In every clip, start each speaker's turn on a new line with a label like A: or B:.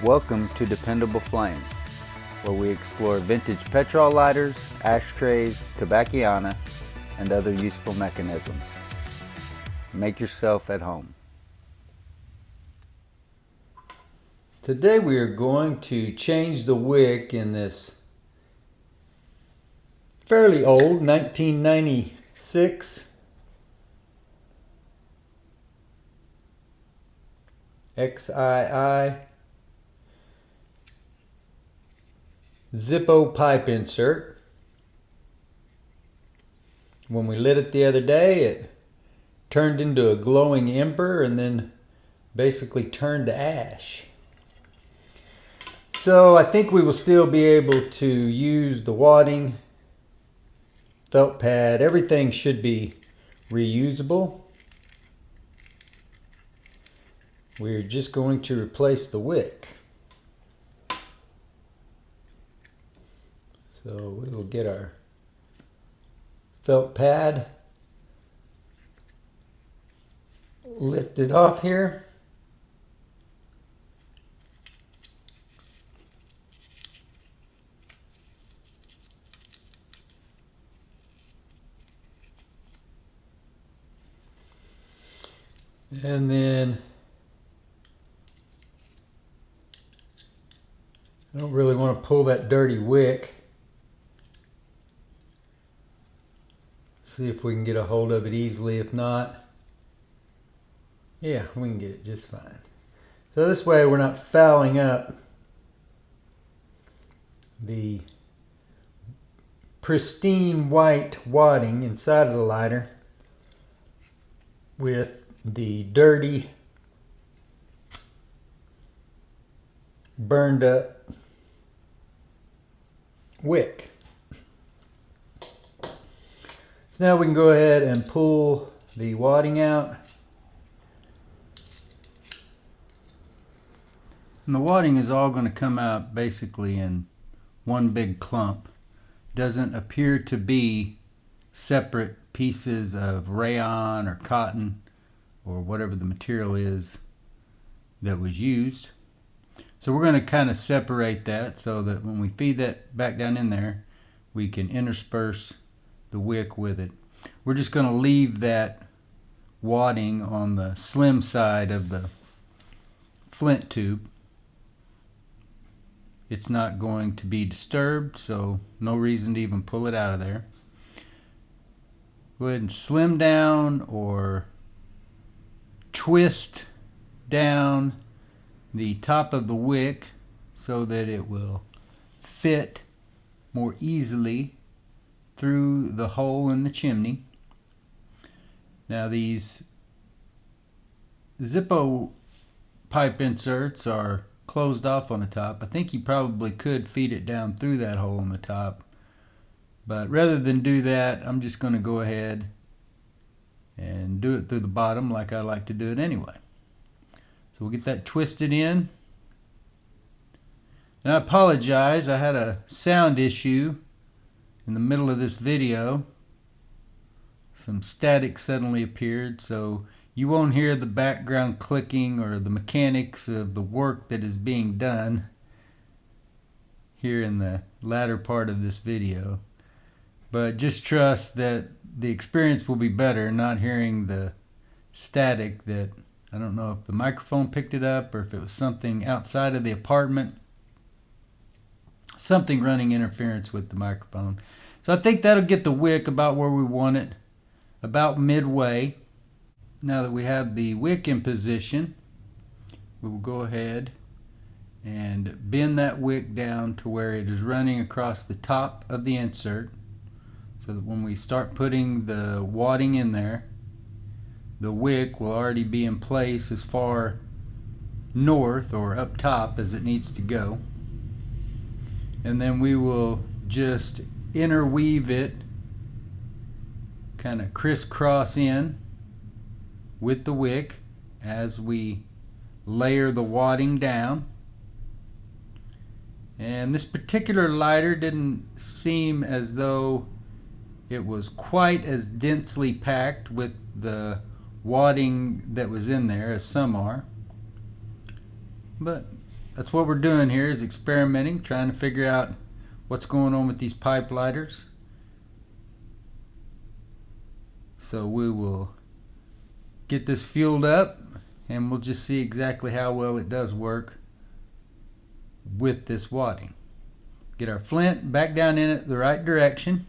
A: Welcome to Dependable Flame, where we explore vintage petrol lighters, ashtrays, tobacconiana, and other useful mechanisms. Make yourself at home.
B: Today we are going to change the wick in this fairly old 1996 XII Zippo pipe insert. When we lit it the other day, it turned into a glowing ember and then basically turned to ash. So I think we will still be able to use the wadding, felt pad, everything should be reusable. We're just going to replace the wick. So we will get our felt pad lifted off here. And then I don't really want to pull that dirty wick. See if we can get a hold of it easily. If not, yeah, we can get it just fine. So this way we're not fouling up the pristine white wadding inside of the lighter with the dirty, burned up wick. So now we can go ahead and pull the wadding out.
A: And the wadding is all going to come out basically in one big clump. Doesn't appear to be separate pieces of rayon or cotton or whatever the material is that was used. So we're going to kind of separate that so that when we feed that back down in there, we can intersperse the wick with it. We're just going to leave that wadding on the slim side of the flint tube. It's not going to be disturbed, so no reason to even pull it out of there. Go ahead and slim down or twist down the top of the wick so that it will fit more easily through the hole in the chimney. Now these Zippo pipe inserts are closed off on the top. I think you probably could feed it down through that hole in the top, but rather than do that, I'm just going to go ahead and do it through the bottom like I like to do it anyway. So we'll get that twisted in. And I apologize, I had a sound issue in the middle of this video. Some static suddenly appeared, so you won't hear the background clicking or the mechanics of the work that is being done here in the latter part of this video. But just trust that the experience will be better not hearing the static that, I don't know if the microphone picked it up or if it was something outside of the apartment. Something running interference with the microphone. So I think that'll get the wick about where we want it, about midway. Now that we have the wick in position, we will go ahead and bend that wick down to where it is running across the top of the insert, so that when we start putting the wadding in there, the wick will already be in place as far north or up top as it needs to go. And then we will just interweave it, kind of crisscross in with the wick as we layer the wadding down. And this particular lighter didn't seem as though it was quite as densely packed with the wadding that was in there as some are, but that's what we're doing here, is experimenting, trying to figure out what's going on with these pipe lighters. So we will get this fueled up and we'll just see exactly how well it does work with this wadding. Get our flint back down in it the right direction,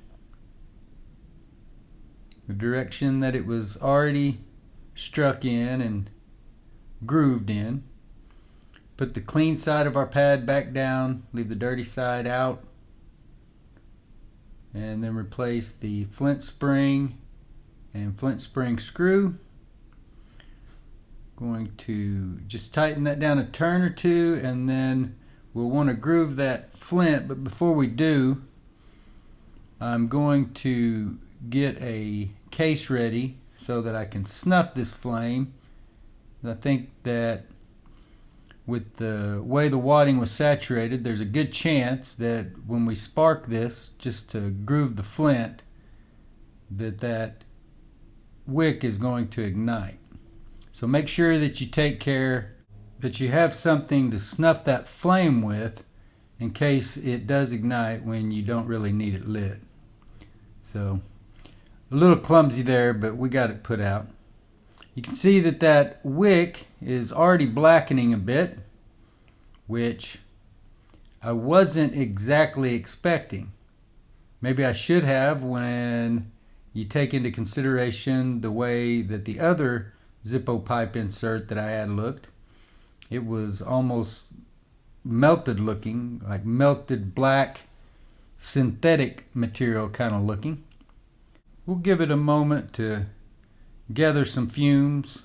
A: the direction that it was already struck in and grooved in. Put the clean side of our pad back down, leave the dirty side out, and then replace the flint spring and flint spring screw. Going to just tighten that down a turn or two, and then we'll want to groove that flint. But before we do, I'm going to get a case ready so that I can snuff this flame. I think that with the way the wadding was saturated, there's a good chance that when we spark this, just to groove the flint, that wick is going to ignite. So make sure that you take care that you have something to snuff that flame with in case it does ignite when you don't really need it lit. So a little clumsy there, but we got it put out. You can see that wick is already blackening a bit, which I wasn't exactly expecting. Maybe I should have, when you take into consideration the way that the other Zippo pipe insert that I had looked. It was almost melted looking, like melted black synthetic material kind of looking. We'll give it a moment to gather some fumes.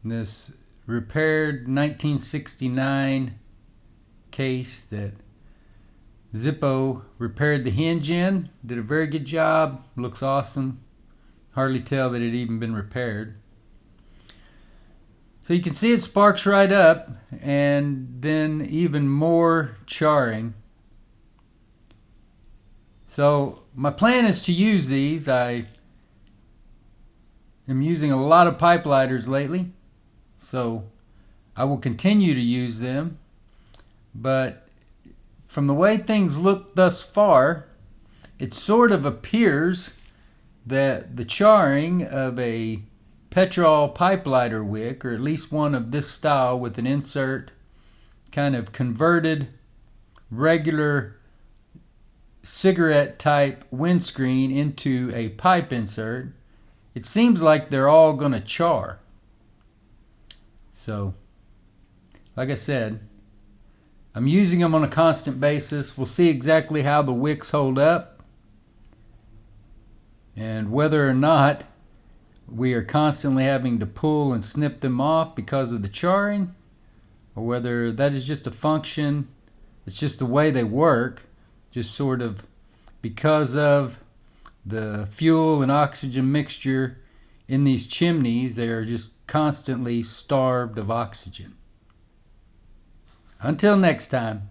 A: This repaired 1969 case that Zippo repaired the hinge in, did a very good job, looks awesome. Hardly tell that it had even been repaired. So you can see it sparks right up, and then even more charring. So my plan is to use these. I am using a lot of pipe lighters lately, so I will continue to use them. But from the way things look thus far, it sort of appears that the charring of a petrol pipe lighter wick, or at least one of this style with an insert, kind of converted regular cigarette type windscreen into a pipe insert, it seems like they're all going to char. So like I said, I'm using them on a constant basis. We'll see exactly how the wicks hold up and whether or not we are constantly having to pull and snip them off because of the charring, or whether that is just a function, it's just the way they work, just sort of because of the fuel and oxygen mixture in these chimneys. They are just constantly starved of oxygen. Until next time.